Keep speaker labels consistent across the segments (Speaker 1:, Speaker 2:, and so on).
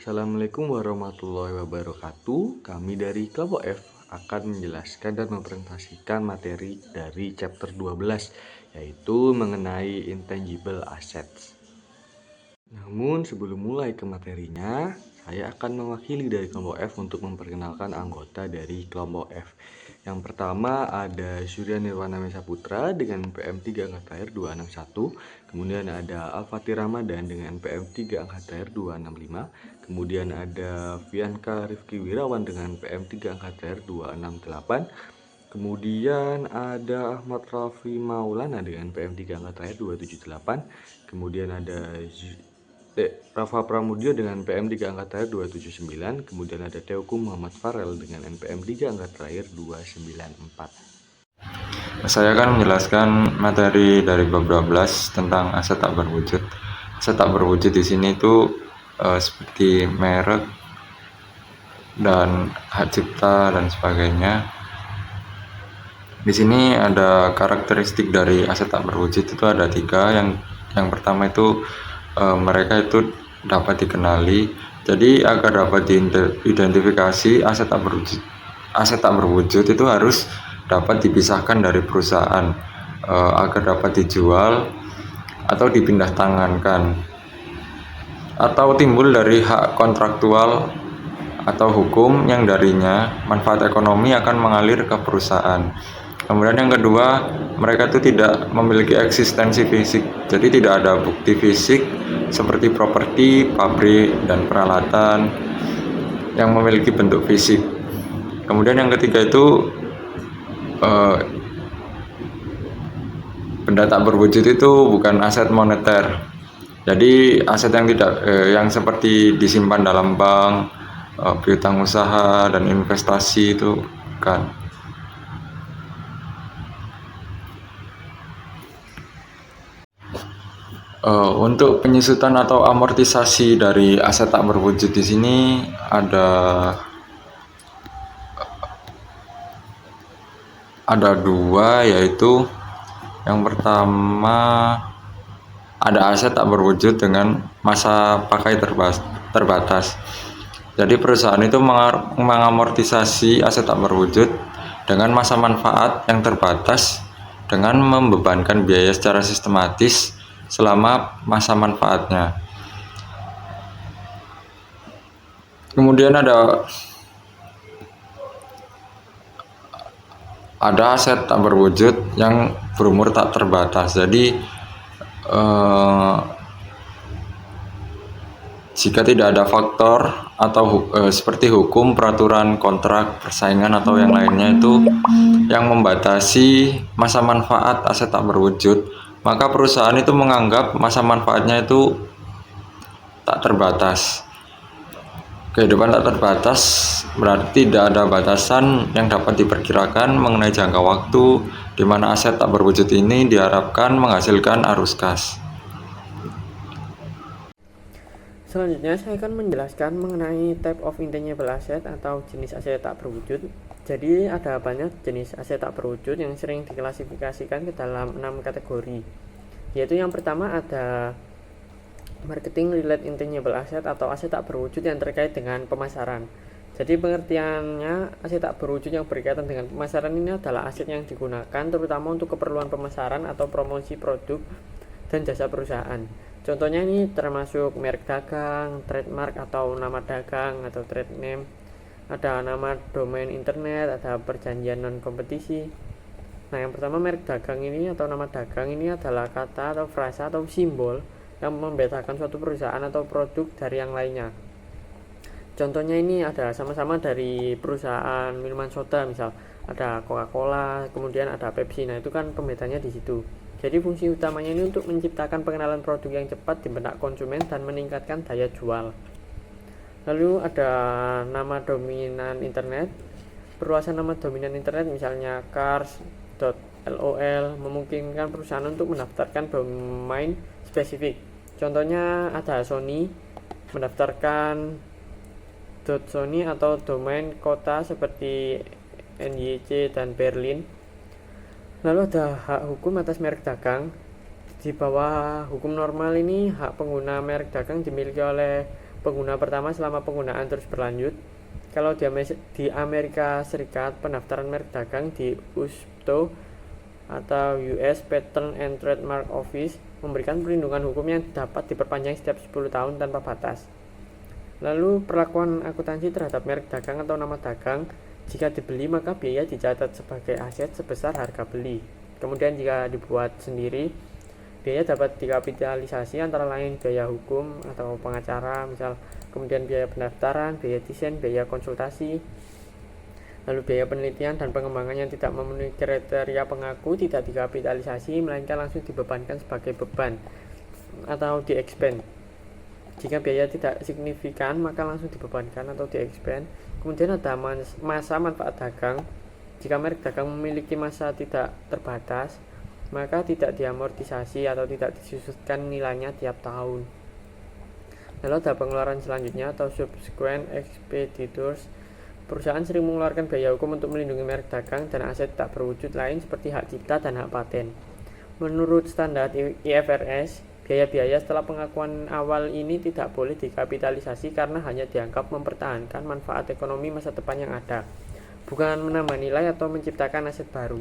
Speaker 1: Assalamualaikum warahmatullahi wabarakatuh. Kami dari kelompok F akan menjelaskan dan mempresentasikan materi dari chapter 12, yaitu mengenai intangible assets. Namun sebelum mulai ke materinya, saya akan mewakili dari kelompok F untuk memperkenalkan anggota dari kelompok F. Yang pertama ada Surya Nirwana Mesaputra dengan PM3 angkat lahir 261. Kemudian ada Al-Fatih Ramadan dengan PM3 angkat lahir 265. Kemudian ada Fianka Rifki Wirawan dengan PM3 angkat lahir 268. Kemudian ada Ahmad Rafi Maulana dengan PM3 angkat lahir 278. Kemudian ada Rafa Pramudio dengan PM3 angkat lahir 279. Kemudian ada Teokum Muhammad Farel dengan NPM3 angkat lahir 294.
Speaker 2: Saya akan menjelaskan materi dari bab 12 tentang aset tak berwujud. Aset tak berwujud di sini itu seperti merek dan hak cipta dan sebagainya. Di sini ada karakteristik dari aset tak berwujud itu ada 3. Yang pertama itu mereka itu dapat dikenali. Jadi agar dapat diidentifikasi aset tak berwujud itu harus dapat dipisahkan dari perusahaan agar dapat dijual atau dipindah tangankan atau timbul dari hak kontraktual atau hukum yang darinya manfaat ekonomi akan mengalir ke perusahaan. Kemudian yang kedua, mereka itu tidak memiliki eksistensi fisik, jadi tidak ada bukti fisik seperti properti, pabrik, dan peralatan yang memiliki bentuk fisik. Kemudian yang ketiga itu benda tak berwujud itu bukan aset moneter. Jadi aset yang tidak yang seperti disimpan dalam bank, piutang usaha dan investasi itu bukan. Untuk penyusutan atau amortisasi dari aset tak berwujud di sini ada 2, yaitu yang pertama ada aset tak berwujud dengan masa pakai terbatas. Jadi perusahaan itu mengamortisasi aset tak berwujud dengan masa manfaat yang terbatas dengan membebankan biaya secara sistematis selama masa manfaatnya. Kemudian ada aset tak berwujud yang berumur tak terbatas. Jadi jika tidak ada faktor atau seperti hukum, peraturan, kontrak, persaingan atau yang lainnya itu yang membatasi masa manfaat aset tak berwujud, maka perusahaan itu menganggap masa manfaatnya itu tak terbatas. Kehidupan tak terbatas berarti tidak ada batasan yang dapat diperkirakan mengenai jangka waktu di mana aset tak berwujud ini diharapkan menghasilkan arus kas.
Speaker 3: Selanjutnya saya akan menjelaskan mengenai type of intangible asset atau jenis aset tak berwujud. Jadi ada banyak jenis aset tak berwujud yang sering diklasifikasikan ke dalam 6 kategori. Yaitu yang pertama ada marketing related intangible asset atau aset tak berwujud yang terkait dengan pemasaran. Jadi pengertiannya, aset tak berwujud yang berkaitan dengan pemasaran ini adalah aset yang digunakan terutama untuk keperluan pemasaran atau promosi produk dan jasa perusahaan. Contohnya ini termasuk merek dagang, trademark atau nama dagang atau trade name, ada nama domain internet, ada perjanjian non kompetisi. Nah, yang pertama merek dagang ini atau nama dagang ini adalah kata atau frasa atau simbol yang membedakan suatu perusahaan atau produk dari yang lainnya. Contohnya ini ada sama-sama dari perusahaan minuman soda, misal ada Coca-Cola, kemudian ada Pepsi. Nah, itu kan pembedanya di situ. Jadi fungsi utamanya ini untuk menciptakan pengenalan produk yang cepat di benak konsumen dan meningkatkan daya jual. Lalu ada nama dominan internet. Perluasan nama dominan internet misalnya cars.lol memungkinkan perusahaan untuk mendaftarkan domain spesifik. Contohnya ada Sony mendaftarkan .sony atau domain kota seperti NYC dan Berlin. Lalu ada hak hukum atas merek dagang. Di bawah hukum normal ini hak pengguna merek dagang dimiliki oleh pengguna pertama selama penggunaan terus berlanjut. Kalau di Amerika Serikat, pendaftaran merek dagang di USPTO atau US Patent and Trademark Office memberikan perlindungan hukum yang dapat diperpanjang setiap 10 tahun tanpa batas. Lalu perlakuan akuntansi terhadap merek dagang atau nama dagang. Jika dibeli maka biaya dicatat sebagai aset sebesar harga beli. Kemudian jika dibuat sendiri, biaya dapat dikapitalisasi antara lain biaya hukum atau pengacara, misal, kemudian biaya pendaftaran, biaya desain, biaya konsultasi, lalu biaya penelitian dan pengembangan yang tidak memenuhi kriteria pengaku tidak dikapitalisasi, melainkan langsung dibebankan sebagai beban atau di-expend. Jika biaya tidak signifikan maka langsung dibebankan atau di-expend. Kemudian ada masa manfaat dagang. Jika merek dagang memiliki masa tidak terbatas, maka tidak diamortisasi atau tidak disusutkan nilainya tiap tahun. Lalu ada pengeluaran selanjutnya atau subsequent expenditures. Perusahaan sering mengeluarkan biaya hukum untuk melindungi merek dagang dan aset tak berwujud lain seperti hak cipta dan hak paten. Menurut standar IFRS, biaya-biaya setelah pengakuan awal ini tidak boleh dikapitalisasi karena hanya dianggap mempertahankan manfaat ekonomi masa depan yang ada, bukan menambah nilai atau menciptakan aset baru.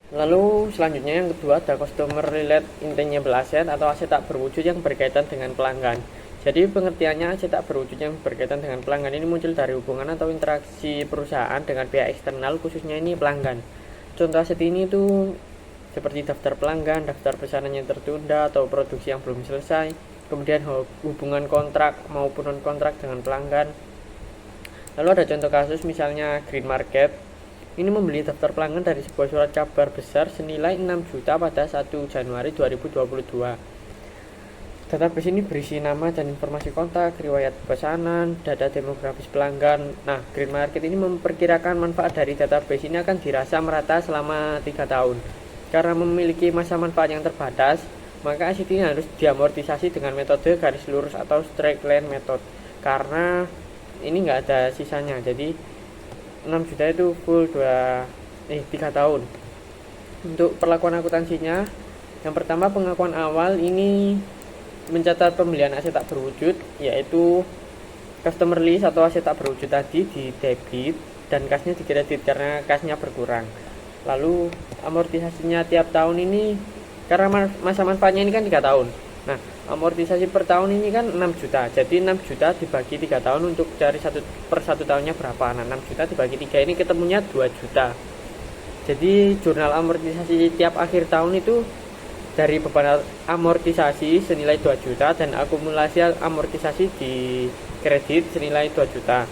Speaker 3: Lalu selanjutnya yang kedua ada customer related intangible asset atau aset tak berwujud yang berkaitan dengan pelanggan. Jadi pengertiannya aset tak berwujud yang berkaitan dengan pelanggan ini muncul dari hubungan atau interaksi perusahaan dengan pihak eksternal, khususnya ini pelanggan. Contoh aset ini itu seperti daftar pelanggan, daftar pesanan yang tertunda atau produksi yang belum selesai, kemudian hubungan kontrak maupun non-kontrak dengan pelanggan. Lalu ada contoh kasus misalnya Green Market. Ini membeli daftar pelanggan dari sebuah surat kabar besar senilai 6 juta pada 1 Januari 2022. Database ini berisi nama dan informasi kontak, riwayat pesanan, data demografis pelanggan. Nah, Green Market ini memperkirakan manfaat dari database ini akan dirasa merata selama 3 tahun. Karena memiliki masa manfaat yang terbatas, maka aset ini harus diamortisasi dengan metode garis lurus atau straight line method. Karena ini nggak ada sisanya, jadi 6 juta itu full 3 tahun. Untuk perlakuan akuntansinya, yang pertama pengakuan awal ini mencatat pembelian aset tak berwujud, yaitu customer list atau aset tak berwujud tadi di debit dan kasnya di kredit karena kasnya berkurang. Lalu amortisasinya tiap tahun ini karena masa manfaatnya ini kan 3 tahun. Nah, amortisasi per tahun ini kan 6 juta. Jadi 6 juta dibagi 3 tahun untuk cari per 1 tahunnya berapa. Nah, 6 juta dibagi 3 ini ketemunya 2 juta. Jadi jurnal amortisasi tiap akhir tahun itu dari beban amortisasi senilai 2 juta dan akumulasi amortisasi di kredit senilai 2 juta.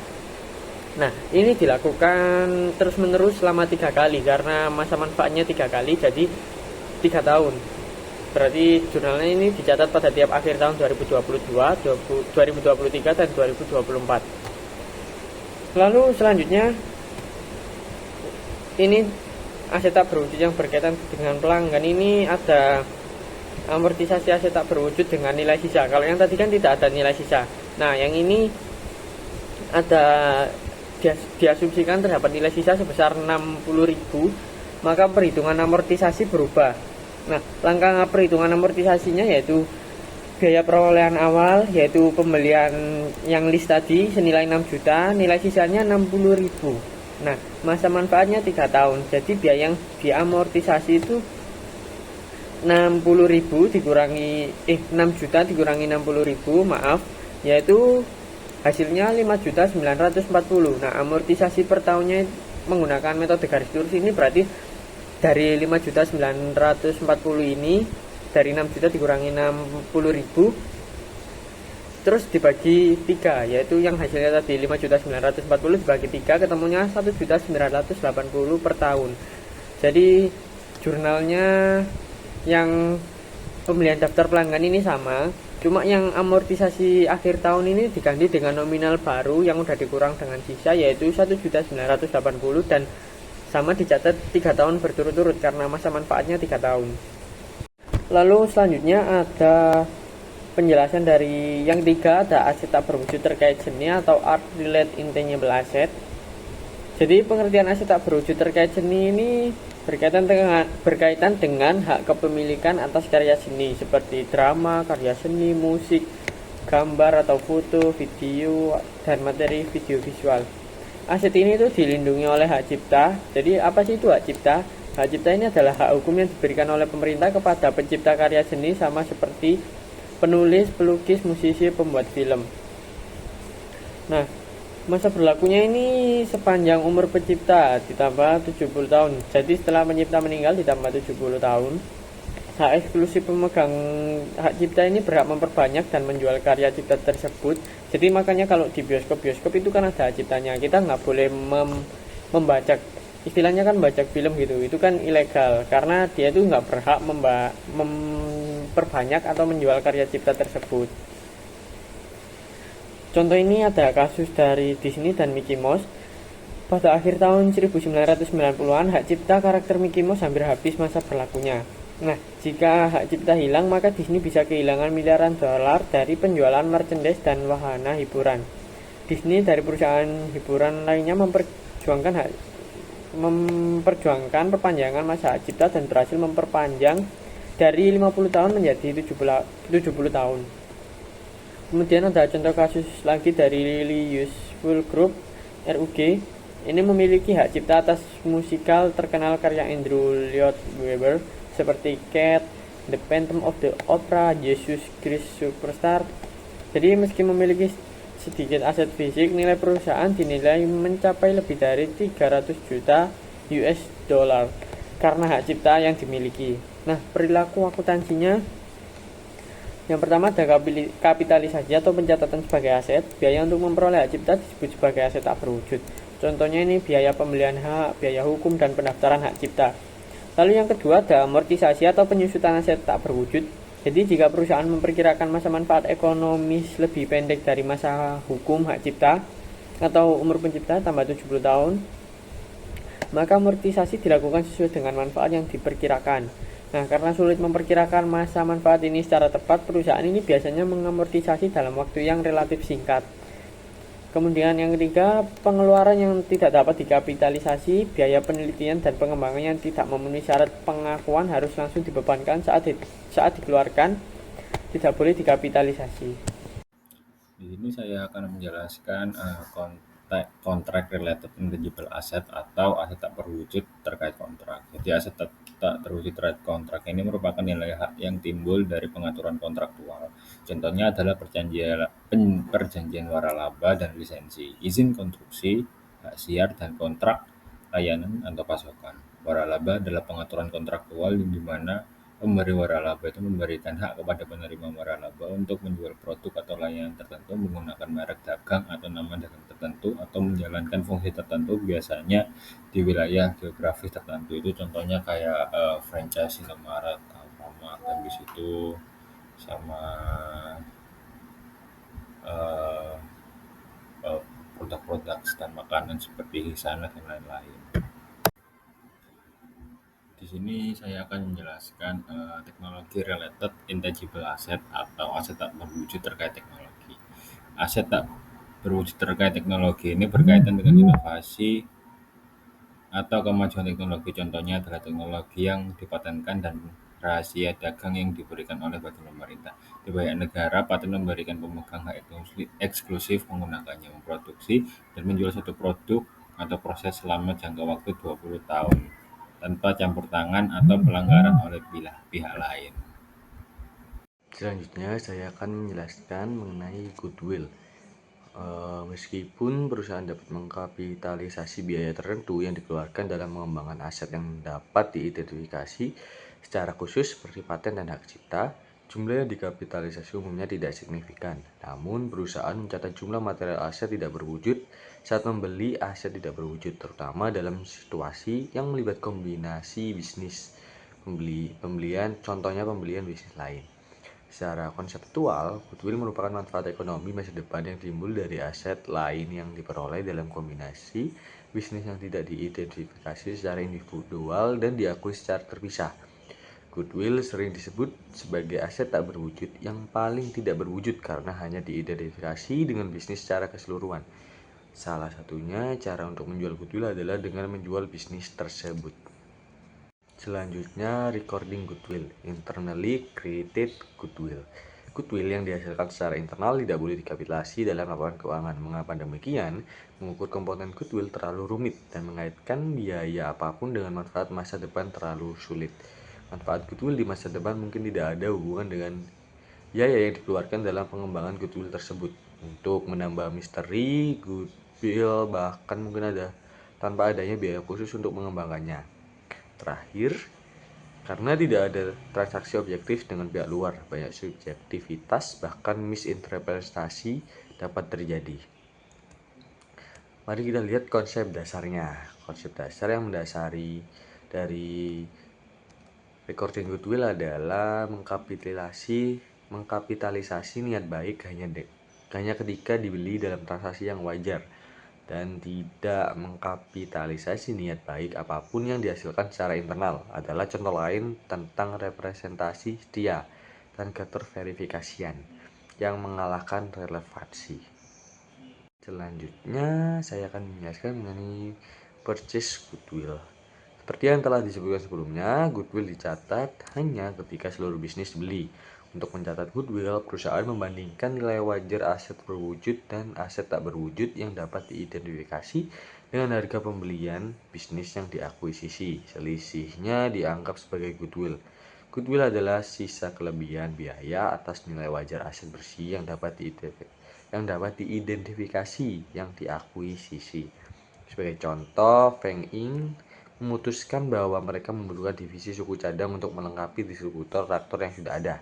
Speaker 3: Nah, ini dilakukan terus-menerus selama 3 kali karena masa manfaatnya 3 kali, jadi 3 tahun. Berarti jurnalnya ini dicatat pada tiap akhir tahun 2022, 2023, dan 2024. Lalu selanjutnya, ini aset tak berwujud yang berkaitan dengan pelanggan. Ini ada amortisasi aset tak berwujud dengan nilai sisa. Kalau yang tadi kan tidak ada nilai sisa. Nah, yang ini ada diasumsikan terdapat nilai sisa sebesar 60.000, maka perhitungan amortisasi berubah. Nah, langkah perhitungan amortisasinya yaitu biaya perolehan awal, yaitu pembelian yang list tadi senilai 6 juta, nilai sisanya 60.000. Nah, masa manfaatnya 3 tahun. Jadi biaya yang diamortisasi itu 60.000 dikurangi 6 juta dikurangi 60.000, yaitu hasilnya 5.940. Nah, amortisasi per tahunnya menggunakan metode garis lurus ini berarti dari 5.940 ini, dari 6 juta dikurangi 60.000 terus dibagi 3, yaitu yang hasilnya tadi 5.940 dibagi 3 ketemunya 1.980 per tahun. Jadi jurnalnya yang pembelian daftar pelanggan ini sama, cuma yang amortisasi akhir tahun ini diganti dengan nominal baru yang udah dikurang dengan sisa, yaitu 1.980 dan sama dicatat 3 tahun berturut-turut karena masa manfaatnya 3 tahun. Lalu selanjutnya ada penjelasan dari yang 3, ada aset tak berwujud terkait seni atau art related intangible asset. Jadi pengertian aset tak berwujud terkait seni ini berkaitan dengan hak kepemilikan atas karya seni seperti drama, karya seni, musik, gambar atau foto, video, dan materi video visual. Aset ini tuh dilindungi oleh hak cipta. Jadi apa sih itu hak cipta? Hak cipta ini adalah hak hukum yang diberikan oleh pemerintah kepada pencipta karya seni, sama seperti penulis, pelukis, musisi, pembuat film. Nah, masa berlakunya ini sepanjang umur pencipta ditambah 70 tahun. Jadi setelah pencipta meninggal ditambah 70 tahun. Hak eksklusif pemegang hak cipta ini berhak memperbanyak dan menjual karya cipta tersebut. Jadi makanya kalau di bioskop itu kan ada hak ciptanya. Kita nggak boleh membajak, istilahnya kan bajak film gitu. Itu kan ilegal karena dia itu nggak berhak memperbanyak atau menjual karya cipta tersebut. Contoh ini ada kasus dari Disney dan Mickey Mouse. Pada akhir tahun 1990-an, hak cipta karakter Mickey Mouse hampir habis masa berlakunya. Nah, jika hak cipta hilang, maka Disney bisa kehilangan miliaran dolar dari penjualan merchandise dan wahana hiburan. Disney dari perusahaan hiburan lainnya memperjuangkan perpanjangan masa hak cipta dan berhasil memperpanjang dari 50 tahun menjadi 70 tahun. Kemudian ada contoh kasus lagi dari Lily Useful Group RUG. Ini memiliki hak cipta atas musikal terkenal karya Andrew Lloyd Webber seperti Cat, The Phantom of the Opera, Jesus Christ Superstar. Jadi meski memiliki sedikit aset fisik, nilai perusahaan dinilai mencapai lebih dari 300 juta US dollar karena hak cipta yang dimiliki. Nah, perilaku akuntansinya, yang pertama ada kapitalisasi atau pencatatan sebagai aset. Biaya untuk memperoleh hak cipta disebut sebagai aset tak berwujud. Contohnya ini biaya pembelian hak, biaya hukum, dan pendaftaran hak cipta. Lalu yang kedua ada amortisasi atau penyusutan aset tak berwujud. Jadi jika perusahaan memperkirakan masa manfaat ekonomis lebih pendek dari masa hukum hak cipta atau umur pencipta tambah 70 tahun, maka amortisasi dilakukan sesuai dengan manfaat yang diperkirakan. Nah, karena sulit memperkirakan masa manfaat ini secara tepat, perusahaan ini biasanya mengamortisasi dalam waktu yang relatif singkat. Kemudian yang ketiga, pengeluaran yang tidak dapat dikapitalisasi. Biaya penelitian dan pengembangan yang tidak memenuhi syarat pengakuan harus langsung dibebankan saat dikeluarkan, tidak boleh dikapitalisasi.
Speaker 2: Di sini saya akan menjelaskan kontrak related intangible asset atau aset tak berwujud terkait kontrak. Jadi aset tak terwujud terkait kontrak ini merupakan nilai hak yang timbul dari pengaturan kontraktual. Contohnya adalah perjanjian waralaba dan lisensi, izin konstruksi, hak siar, dan kontrak layanan atau pasokan. Waralaba adalah pengaturan kontraktual di mana pemberi waralaba itu memberikan hak kepada penerima waralaba untuk menjual produk atau layanan tertentu menggunakan merek dagang atau nama dagang tertentu atau menjalankan fungsi tertentu biasanya di wilayah geografis tertentu. Itu contohnya kayak franchise Indomaret, Alfamart, habis itu sama eh, produk-produk dan makanan seperti sana dan lain-lain. Di sini saya akan menjelaskan teknologi related intangible asset atau aset tak berwujud terkait teknologi. Aset tak berwujud terkait teknologi ini berkaitan dengan inovasi atau kemajuan teknologi. Contohnya adalah teknologi yang dipatenkan dan rahasia dagang yang diberikan oleh badan pemerintah. Di banyak negara, paten memberikan pemegang hak eksklusif menggunakannya, memproduksi dan menjual suatu produk atau proses selama jangka waktu 20 tahun tanpa campur tangan atau pelanggaran oleh pihak lain.
Speaker 1: Selanjutnya saya akan menjelaskan mengenai goodwill. Meskipun perusahaan dapat mengkapitalisasi biaya tertentu yang dikeluarkan dalam mengembangkan aset yang dapat diidentifikasi secara khusus seperti paten dan hak cipta, jumlah yang dikapitalisasi umumnya tidak signifikan. Namun, perusahaan mencatat jumlah material aset tidak berwujud saat membeli aset tidak berwujud, terutama dalam situasi yang melibat kombinasi bisnis contohnya pembelian bisnis lain. Secara konseptual, goodwill merupakan manfaat ekonomi masa depan yang timbul dari aset lain yang diperoleh dalam kombinasi bisnis yang tidak diidentifikasi secara individual dan diakui secara terpisah. Goodwill sering disebut sebagai aset tak berwujud yang paling tidak berwujud karena hanya diidentifikasi dengan bisnis secara keseluruhan. Salah satunya cara untuk menjual goodwill adalah dengan menjual bisnis tersebut. Selanjutnya, recording goodwill, internally created goodwill. Goodwill yang dihasilkan secara internal tidak boleh dikapitalisasi dalam laporan keuangan. Mengapa demikian? Mengukur komponen goodwill terlalu rumit dan mengaitkan biaya apapun dengan manfaat masa depan terlalu sulit. Manfaat goodwill di masa depan mungkin tidak ada hubungan dengan biaya yang dikeluarkan dalam pengembangan goodwill tersebut. Untuk menambah misteri goodwill bahkan mungkin ada tanpa adanya biaya khusus untuk mengembangkannya. Terakhir, karena tidak ada transaksi objektif dengan pihak luar, banyak subjektivitas bahkan misinterpretasi dapat terjadi. Mari kita lihat konsep dasarnya. Konsep dasar yang mendasari dari recording goodwill adalah mengkapitalisasi niat baik hanya ketika dibeli dalam transaksi yang wajar, dan tidak mengkapitalisasi niat baik apapun yang dihasilkan secara internal adalah contoh lain tentang representasi setia dan keterverifikasian yang mengalahkan relevansi. Selanjutnya saya akan menjelaskan mengenai purchase goodwill. Seperti yang telah disebutkan sebelumnya, goodwill dicatat hanya ketika seluruh bisnis dibeli. Untuk mencatat goodwill, perusahaan membandingkan nilai wajar aset berwujud dan aset tak berwujud yang dapat diidentifikasi dengan harga pembelian bisnis yang diakuisisi. Selisihnya dianggap sebagai goodwill. Goodwill adalah sisa kelebihan biaya atas nilai wajar aset bersih yang dapat diidentifikasi yang diakuisisi. Sebagai contoh, Feng Ying memutuskan bahwa mereka membutuhkan divisi suku cadang untuk melengkapi distributor traktor yang sudah ada.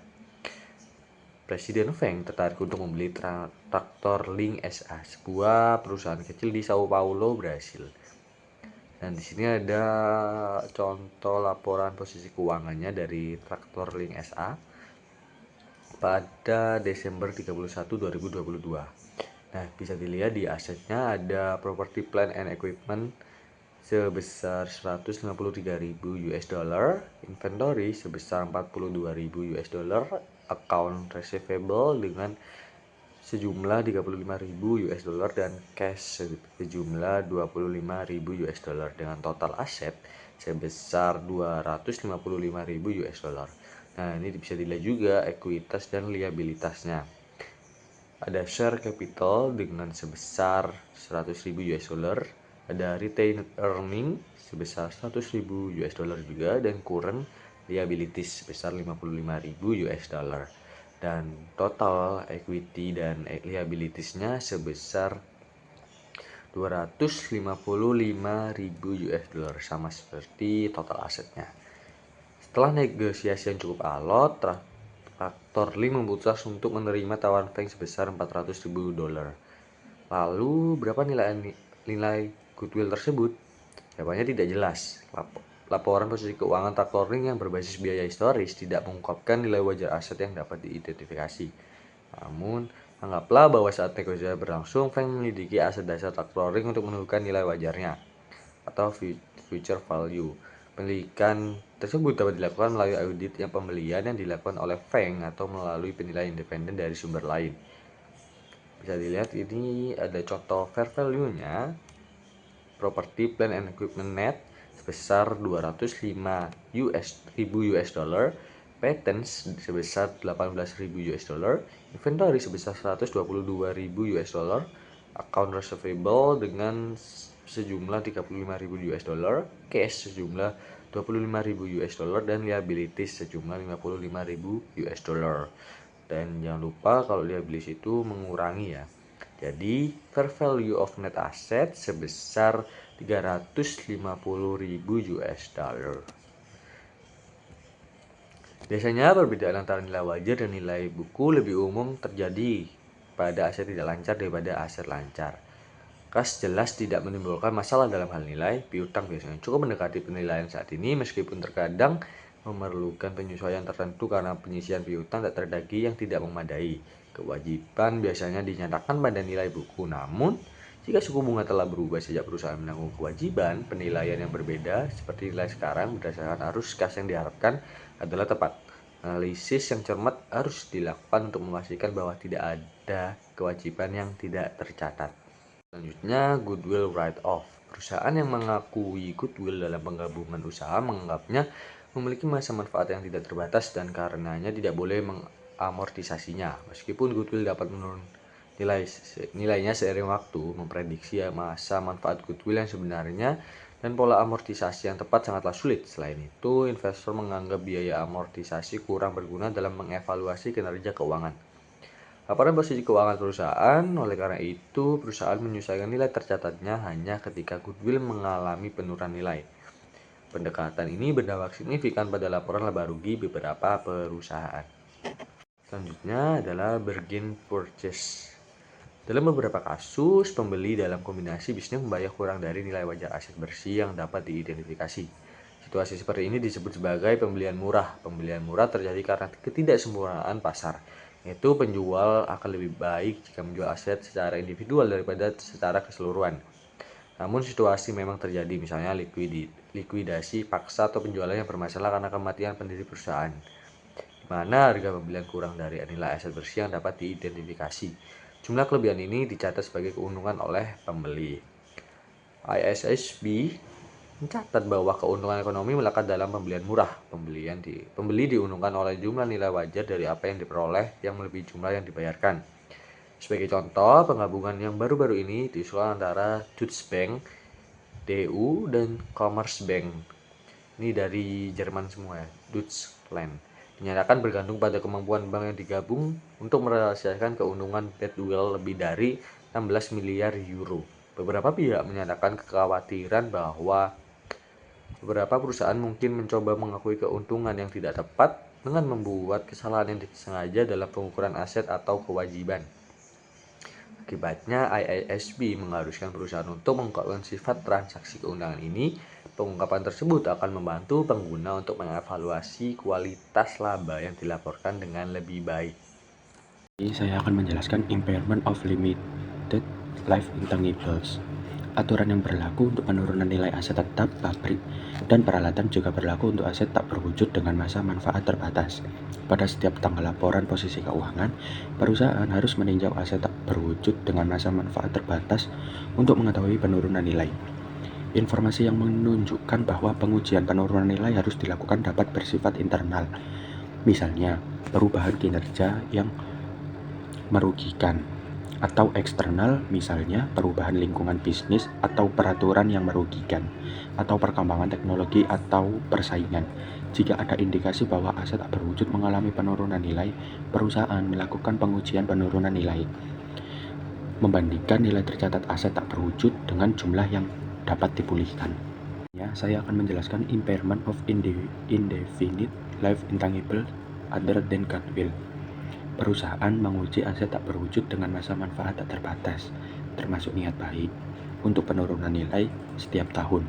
Speaker 1: Presiden Feng tertarik untuk membeli traktor Link SA, sebuah perusahaan kecil di Sao Paulo, Brasil. Dan di sini ada contoh laporan posisi keuangannya dari traktor Link SA pada Desember 31, 2022. Nah, bisa dilihat di asetnya ada property, plant and equipment sebesar 153.000 US dollar, inventory sebesar 42.000 US dollar, account receivable dengan sejumlah 35.000 US dollar dan cash sejumlah 25.000 US dollar dengan total aset sebesar 255.000 US dollar. Nah, ini bisa dilihat juga ekuitas dan liabilitasnya. Ada share capital dengan sebesar 100.000 US dollar, ada retained earning sebesar 100.000 US dollar juga, dan current liabilities sebesar 55.000 US dollar. Dan total equity dan liabilitiesnya sebesar 255.000 US dollar, sama seperti total asetnya. Setelah negosiasi yang cukup alot, traktor Link memutuskan untuk menerima tawaran Feng sebesar 400.000 dolar. Lalu berapa nilai goodwill tersebut? Jawabannya tidak jelas. Laporan posisi keuangan traktor Link yang berbasis biaya historis tidak mengungkapkan nilai wajar aset yang dapat diidentifikasi. Namun, anggaplah bahwa saat negosiasi berlangsung, Feng menyelidiki aset dasar traktor Link untuk menentukan nilai wajarnya atau future value. Penyelidikan tersebut dapat dilakukan melalui audit pembelian yang dilakukan oleh Feng atau melalui penilaian independen dari sumber lain. Bisa dilihat ini ada contoh fair value-nya. Property, plant and equipment net sebesar 205.000 US dollar, patents sebesar 18.000 US dollar, inventory sebesar 122.000 US dollar, account receivable dengan sejumlah 35.000 US dollar, cash sejumlah 25.000 US dollar, dan liabilities sejumlah 55.000 US dollar. Dan jangan lupa kalau liabilities itu mengurangi ya. Jadi fair value of net asset sebesar 350.000 US dollar. Biasanya perbedaan antara nilai wajar dan nilai buku lebih umum terjadi pada aset tidak lancar daripada aset lancar. Kas jelas tidak menimbulkan masalah dalam hal nilai. Piutang biasanya cukup mendekati penilaian saat ini, meskipun terkadang memerlukan penyesuaian tertentu karena penyisian piutang tak terdagi yang tidak memadai. Kewajiban biasanya dinyatakan pada nilai buku, namun jika suku bunga telah berubah sejak perusahaan menanggung kewajiban, penilaian yang berbeda seperti nilai sekarang berdasarkan arus kas yang diharapkan adalah tepat. Analisis yang cermat harus dilakukan untuk memastikan bahwa tidak ada kewajiban yang tidak tercatat. Selanjutnya, goodwill write-off. Perusahaan yang mengakui goodwill dalam penggabungan usaha menganggapnya memiliki masa manfaat yang tidak terbatas dan karenanya tidak boleh amortisasinya. Meskipun goodwill dapat menurun nilainya seiring waktu, memprediksi masa manfaat goodwill yang sebenarnya dan pola amortisasi yang tepat sangatlah sulit. Selain itu, investor menganggap biaya amortisasi kurang berguna dalam mengevaluasi kinerja keuangan. Laporan posisi keuangan perusahaan, oleh karena itu, perusahaan menyesuaikan nilai tercatatnya hanya ketika goodwill mengalami penurunan nilai. Pendekatan ini berdampak signifikan pada laporan laba rugi beberapa perusahaan. Selanjutnya adalah bargain purchase. Dalam beberapa kasus, pembeli dalam kombinasi bisnis membayar kurang dari nilai wajar aset bersih yang dapat diidentifikasi. Situasi seperti ini disebut sebagai pembelian murah. Pembelian murah terjadi karena ketidaksempurnaan pasar, yaitu penjual akan lebih baik jika menjual aset secara individual daripada secara keseluruhan. Namun situasi memang terjadi, misalnya likuidasi paksa atau penjualan yang bermasalah karena kematian pendiri perusahaan, di mana harga pembelian kurang dari nilai aset bersih yang dapat diidentifikasi. Jumlah kelebihan ini dicatat sebagai keuntungan oleh pembeli. ISSB mencatat bahwa keuntungan ekonomi melekat dalam pembelian murah. Pembeli diuntungkan oleh jumlah nilai wajar dari apa yang diperoleh yang melebihi jumlah yang dibayarkan. Sebagai contoh, penggabungan yang baru-baru ini diusulkan antara Deutsche Bank, DU, dan Commerzbank. Ini dari Jerman semua ya, Deutschland. Dinyatakan bergantung pada kemampuan bank yang digabung untuk merealisasikan keuntungan badwill lebih dari 16 miliar euro. Beberapa pihak menyatakan kekhawatiran bahwa beberapa perusahaan mungkin mencoba mengakui keuntungan yang tidak tepat dengan membuat kesalahan yang disengaja dalam pengukuran aset atau kewajiban. Akibatnya, IISB mengharuskan perusahaan untuk mengungkapkan sifat transaksi keundangan ini. Pengungkapan tersebut akan membantu pengguna untuk mengevaluasi kualitas laba yang dilaporkan dengan lebih baik.
Speaker 4: Saya akan menjelaskan impairment of limited life intangibles. Aturan yang berlaku untuk penurunan nilai aset tetap, pabrik, dan peralatan juga berlaku untuk aset tak berwujud dengan masa manfaat terbatas. Pada setiap tanggal laporan posisi keuangan, perusahaan harus meninjau aset tak berwujud dengan masa manfaat terbatas untuk mengetahui penurunan nilai. Informasi yang menunjukkan bahwa pengujian penurunan nilai harus dilakukan dapat bersifat internal, misalnya perubahan kinerja yang merugikan, atau eksternal, misalnya perubahan lingkungan bisnis atau peraturan yang merugikan, atau perkembangan teknologi atau persaingan. Jika ada indikasi bahwa aset tak berwujud mengalami penurunan nilai, perusahaan melakukan pengujian penurunan nilai, membandingkan nilai tercatat aset tak berwujud dengan jumlah yang dapat dipulihkan. Saya akan menjelaskan impairment of indefinite life intangible other than goodwill. Perusahaan menguji aset tak berwujud dengan masa manfaat tak terbatas, termasuk niat baik, untuk penurunan nilai setiap tahun.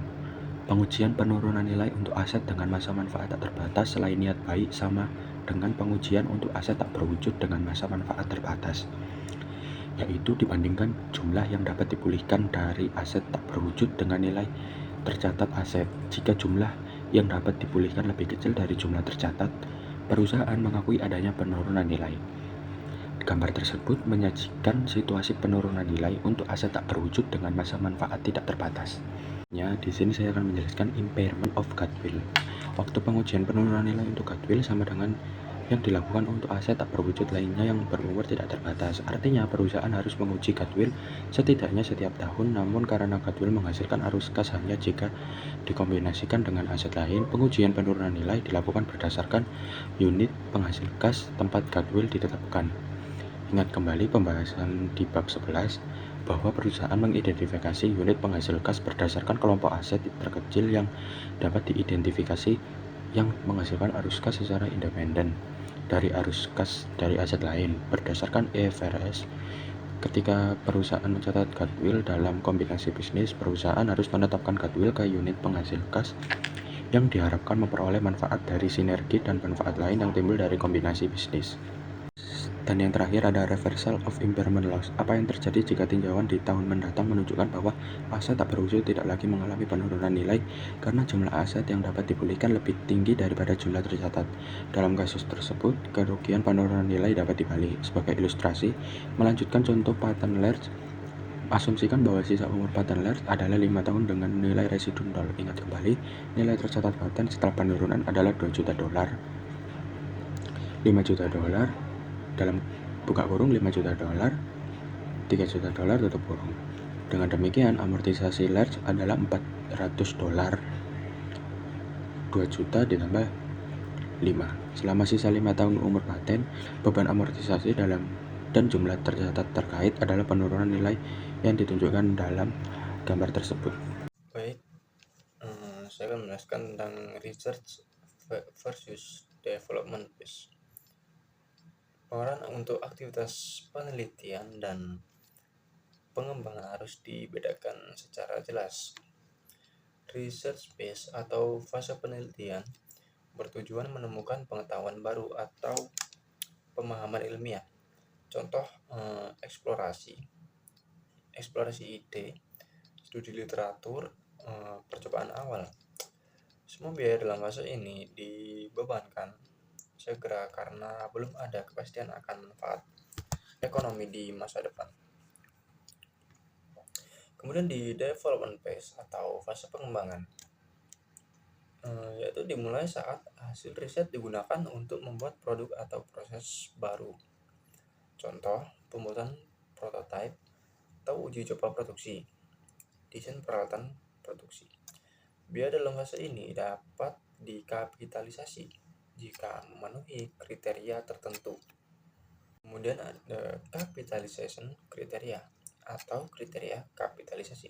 Speaker 4: Pengujian penurunan nilai untuk aset dengan masa manfaat tak terbatas selain niat baik sama dengan pengujian untuk aset tak berwujud dengan masa manfaat terbatas, yaitu dibandingkan jumlah yang dapat dipulihkan dari aset tak berwujud dengan nilai tercatat aset. Jika jumlah yang dapat dipulihkan lebih kecil dari jumlah tercatat, perusahaan mengakui adanya penurunan nilai. Gambar tersebut menyajikan situasi penurunan nilai untuk aset tak berwujud dengan masa manfaat tidak terbatas. Di sini saya akan menjelaskan impairment of goodwill. Waktu pengujian penurunan nilai untuk goodwill sama dengan yang dilakukan untuk aset tak berwujud lainnya yang berumur tidak terbatas. Artinya, perusahaan harus menguji goodwill setidaknya setiap tahun, namun karena goodwill menghasilkan arus kas hanya jika dikombinasikan dengan aset lain, pengujian penurunan nilai dilakukan berdasarkan unit penghasil kas tempat goodwill ditetapkan. Ingat kembali pembahasan di bab 11 bahwa perusahaan mengidentifikasi unit penghasil kas berdasarkan kelompok aset terkecil yang dapat diidentifikasi yang menghasilkan arus kas secara independen dari arus kas dari aset lain. Berdasarkan IFRS, ketika perusahaan mencatat goodwill dalam kombinasi bisnis, perusahaan harus menetapkan goodwill ke unit penghasil kas yang diharapkan memperoleh manfaat dari sinergi dan manfaat lain yang timbul dari kombinasi bisnis. Dan yang terakhir ada reversal of impairment loss. Apa yang terjadi jika tinjauan di tahun mendatang menunjukkan bahwa aset tak berwujud tidak lagi mengalami penurunan nilai karena jumlah aset yang dapat dipulihkan lebih tinggi daripada jumlah tercatat. Dalam kasus tersebut, kerugian penurunan nilai dapat dibalik. Sebagai ilustrasi, melanjutkan contoh patent Lerch, asumsikan bahwa sisa umur patent Lerch adalah 5 tahun dengan nilai residu 0. Ingat kembali, nilai tercatat patent setelah penurunan adalah $2 juta. $5 juta dalam buka kurung 5 juta dolar, 3 juta dolar tutup kurung. Dengan demikian, amortisasi large adalah 400 dolar. 2 juta ditambah 5. Selama sisa 5 tahun umur paten, beban amortisasi dan jumlah tercatat terkait adalah penurunan nilai yang ditunjukkan dalam gambar tersebut.
Speaker 5: Baik, saya akan menjelaskan tentang research versus development phase. Pengeluaran untuk aktivitas penelitian dan pengembangan harus dibedakan secara jelas. Research phase atau fase penelitian bertujuan menemukan pengetahuan baru atau pemahaman ilmiah. Contoh eksplorasi ide, studi literatur, percobaan awal. Semua biaya dalam fase ini dibebankan segera karena belum ada kepastian akan manfaat ekonomi di masa depan. Kemudian di development phase atau fase pengembangan, yaitu dimulai saat hasil riset digunakan untuk membuat produk atau proses baru. Contoh, pembuatan prototipe atau uji coba produksi, desain peralatan produksi. Biaya dalam fase ini dapat dikapitalisasi jika memenuhi kriteria tertentu. Kemudian ada capitalization kriteria atau kriteria kapitalisasi.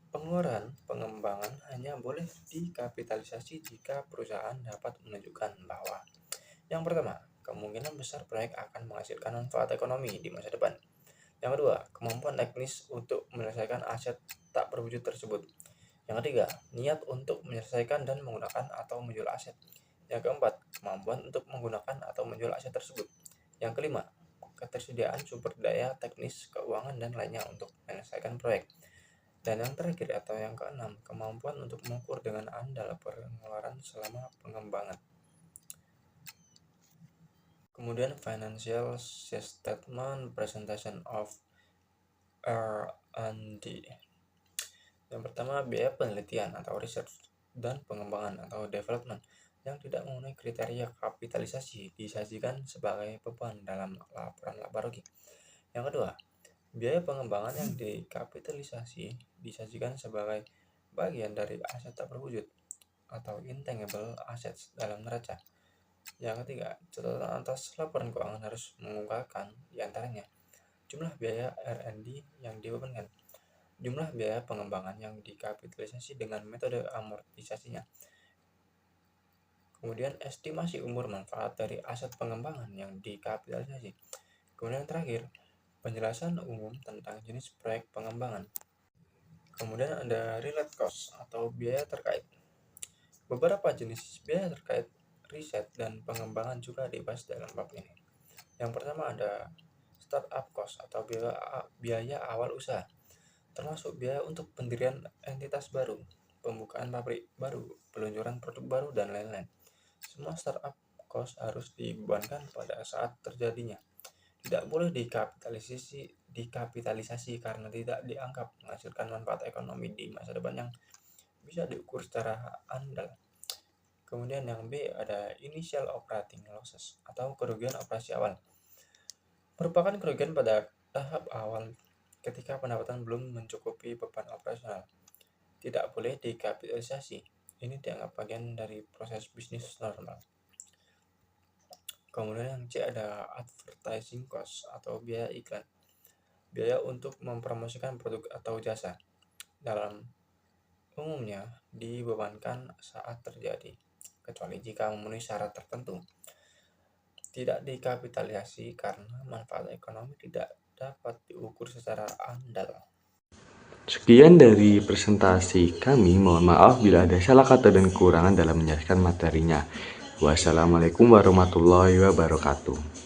Speaker 5: Pengeluaran pengembangan hanya boleh dikapitalisasi jika perusahaan dapat menunjukkan bahwa yang pertama, kemungkinan besar proyek akan menghasilkan manfaat ekonomi di masa depan. Yang kedua, kemampuan teknis untuk menyelesaikan aset tak berwujud tersebut. Yang ketiga, niat untuk menyelesaikan dan menggunakan atau menjual aset. Yang keempat, kemampuan untuk menggunakan atau menjual aset tersebut. Yang kelima, ketersediaan sumber daya teknis, keuangan, dan lainnya untuk menyelesaikan proyek. Dan yang terakhir atau yang keenam, kemampuan untuk mengukur dengan andal pengeluaran selama pengembangan. Kemudian financial statement presentation of R&D. Yang pertama, biaya penelitian atau research dan pengembangan atau development yang tidak memenuhi kriteria kapitalisasi disajikan sebagai beban dalam laporan laba rugi. Yang kedua, biaya pengembangan yang dikapitalisasi disajikan sebagai bagian dari aset tak berwujud atau intangible assets dalam neraca. Yang ketiga, catatan atas laporan keuangan harus mengungkapkan diantaranya jumlah biaya R&D yang dibebankan, jumlah biaya pengembangan yang dikapitalisasi dengan metode amortisasinya, kemudian estimasi umur manfaat dari aset pengembangan yang dikapitalisasi. Kemudian terakhir, penjelasan umum tentang jenis proyek pengembangan. Kemudian ada related cost atau biaya terkait. Beberapa jenis biaya terkait riset dan pengembangan juga dibahas dalam bab ini. Yang pertama ada startup cost atau biaya awal usaha, termasuk biaya untuk pendirian entitas baru, pembukaan pabrik baru, peluncuran produk baru, dan lain-lain. Semua startup cost harus dibebankan pada saat terjadinya. Tidak boleh dikapitalisasi karena tidak dianggap menghasilkan manfaat ekonomi di masa depan yang bisa diukur secara andal. Kemudian yang B ada initial operating losses atau kerugian operasi awal. Merupakan kerugian pada tahap awal ketika pendapatan belum mencukupi beban operasional. Tidak boleh dikapitalisasi. Ini dianggap bagian dari proses bisnis normal. Kemudian yang C ada advertising cost atau biaya iklan. Biaya untuk mempromosikan produk atau jasa. Dalam umumnya dibebankan saat terjadi, kecuali jika memenuhi syarat tertentu. Tidak dikapitalisasi karena manfaat ekonomi tidak dapat diukur secara andal.
Speaker 1: Sekian dari presentasi kami. Mohon maaf bila ada salah kata dan kekurangan dalam menjelaskan materinya. Wassalamualaikum warahmatullahi wabarakatuh.